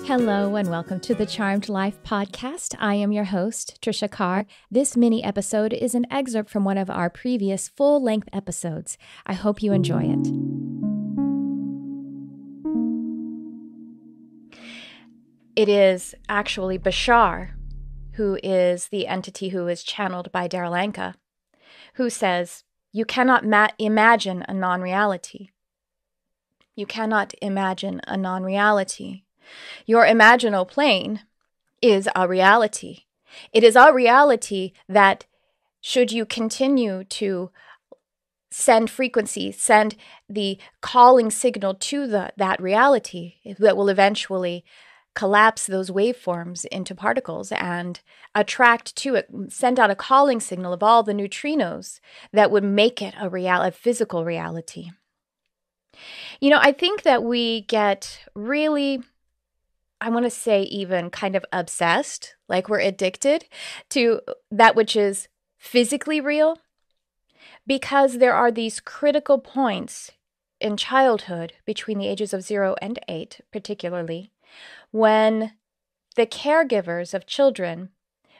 Hello and welcome to the Charmed Life podcast. I am your host, Tricia Carr. This mini episode is an excerpt from one of our previous full-length episodes. I hope you enjoy it. It is actually Bashar, who is the entity who is channeled by Darryl Anka, who says, "You cannot imagine a non-reality. You cannot imagine a non-reality. Your imaginal plane is a reality. It is a reality that should you continue to send frequency, send the calling signal to that reality, that will eventually collapse those waveforms into particles and attract to it, send out a calling signal of all the neutrinos that would make it a physical reality." You know, I think that we get really, I want to say even kind of obsessed, like we're addicted to that which is physically real, because there are these critical points in childhood between the ages of 0 and 8, particularly, when the caregivers of children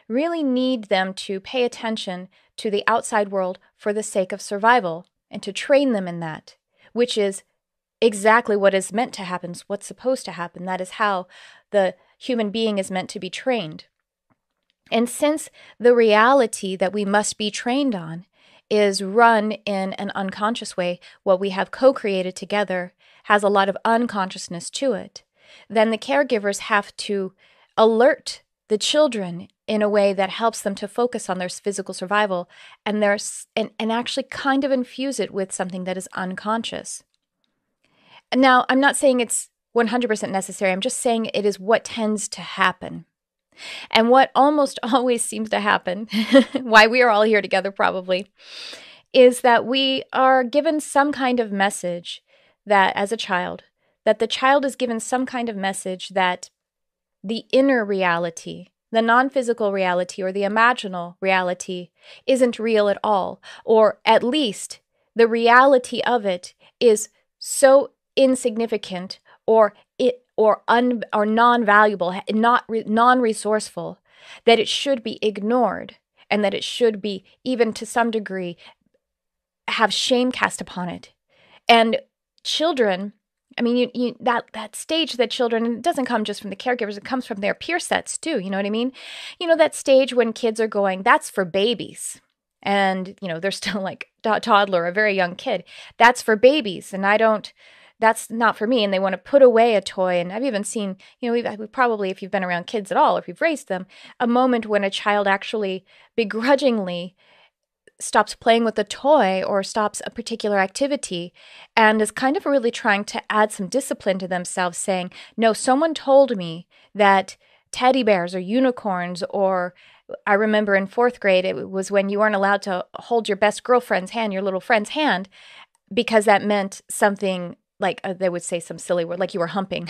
really need them to pay attention to the outside world for the sake of survival and to train them in that, which is exactly what is meant to happen, what's supposed to happen. That is how the human being is meant to be trained. And since the reality that we must be trained on is run in an unconscious way, what we have co-created together has a lot of unconsciousness to it, then the caregivers have to alert the children in a way that helps them to focus on their physical survival and actually kind of infuse it with something that is unconscious. Now, I'm not saying it's 100% necessary. I'm just saying it is what tends to happen. And what almost always seems to happen, why we are all here together probably, is that we are given some kind of message that as a child, that the child is given some kind of message that the inner reality, the non-physical reality or the imaginal reality isn't real at all, or at least the reality of it is so insignificant or non-valuable, non-resourceful, that it should be ignored and that it should be, even to some degree, have shame cast upon it. And children, I mean, that stage that children, and it doesn't come just from the caregivers, it comes from their peer sets too, you know what I mean? You know, that stage when kids are going, that's for babies. And, you know, they're still like a toddler, a very young kid. That's for babies. And that's not for me. And they want to put away a toy. And I've even seen, you know, we probably, if you've been around kids at all, or if you've raised them, a moment when a child actually begrudgingly stops playing with a toy or stops a particular activity and is kind of really trying to add some discipline to themselves, saying, no, someone told me that teddy bears or unicorns, or I remember in 4th grade, it was when you weren't allowed to hold your best girlfriend's hand, your little friend's hand, because that meant something like they would say some silly word, like you were humping,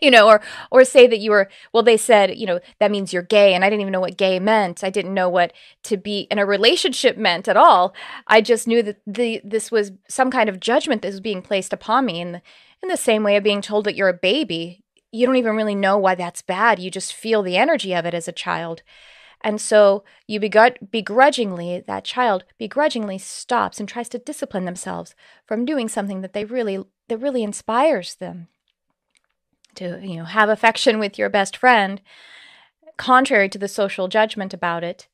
you know, or say that you were, well, they said, you know, that means you're gay. And I didn't even know what gay meant. I didn't know what to be in a relationship meant at all. I just knew that this was some kind of judgment that was being placed upon me. In the same way of being told that you're a baby, you don't even really know why that's bad. You just feel the energy of it as a child. And so you that child begrudgingly stops and tries to discipline themselves from doing something that really inspires them to, you know, have affection with your best friend, contrary to the social judgment about it,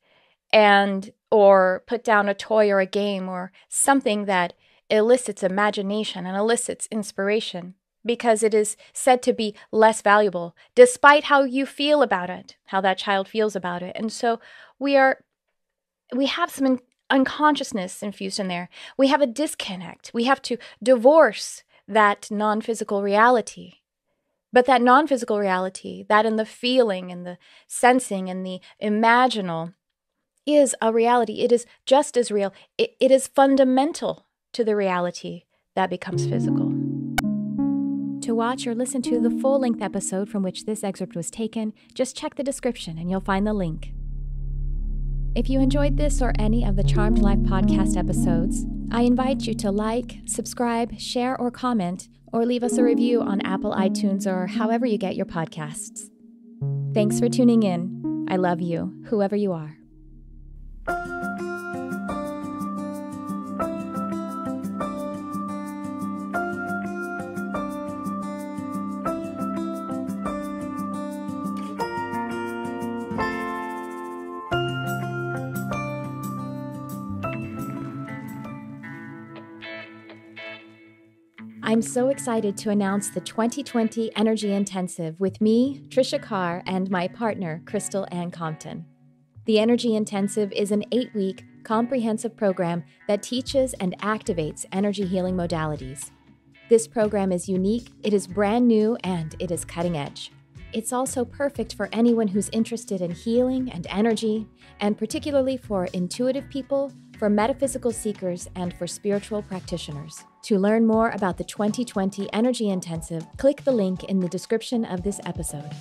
or put down a toy or a game or something that elicits imagination and elicits inspiration, because it is said to be less valuable, despite how you feel about it, how that child feels about it. And so we have some unconsciousness infused in there. We have a disconnect. We have to divorce that non-physical reality. But that non-physical reality, that in the feeling and the sensing and the imaginal, is a reality. It is just as real. It is fundamental to the reality that becomes physical. To watch or listen to the full-length episode from which this excerpt was taken, just check the description and you'll find the link. If you enjoyed this or any of the Charmed Life podcast episodes, I invite you to like, subscribe, share, or comment, or leave us a review on Apple iTunes or however you get your podcasts. Thanks for tuning in. I love you, whoever you are. I'm so excited to announce the 2020 Energy Intensive with me, Tricia Carr, and my partner, Crystal Ann Compton. The Energy Intensive is an 8-week, comprehensive program that teaches and activates energy healing modalities. This program is unique, it is brand new, and it is cutting edge. It's also perfect for anyone who's interested in healing and energy, and particularly for intuitive people, for metaphysical seekers, and for spiritual practitioners. To learn more about the 2020 Energy Intensive, click the link in the description of this episode.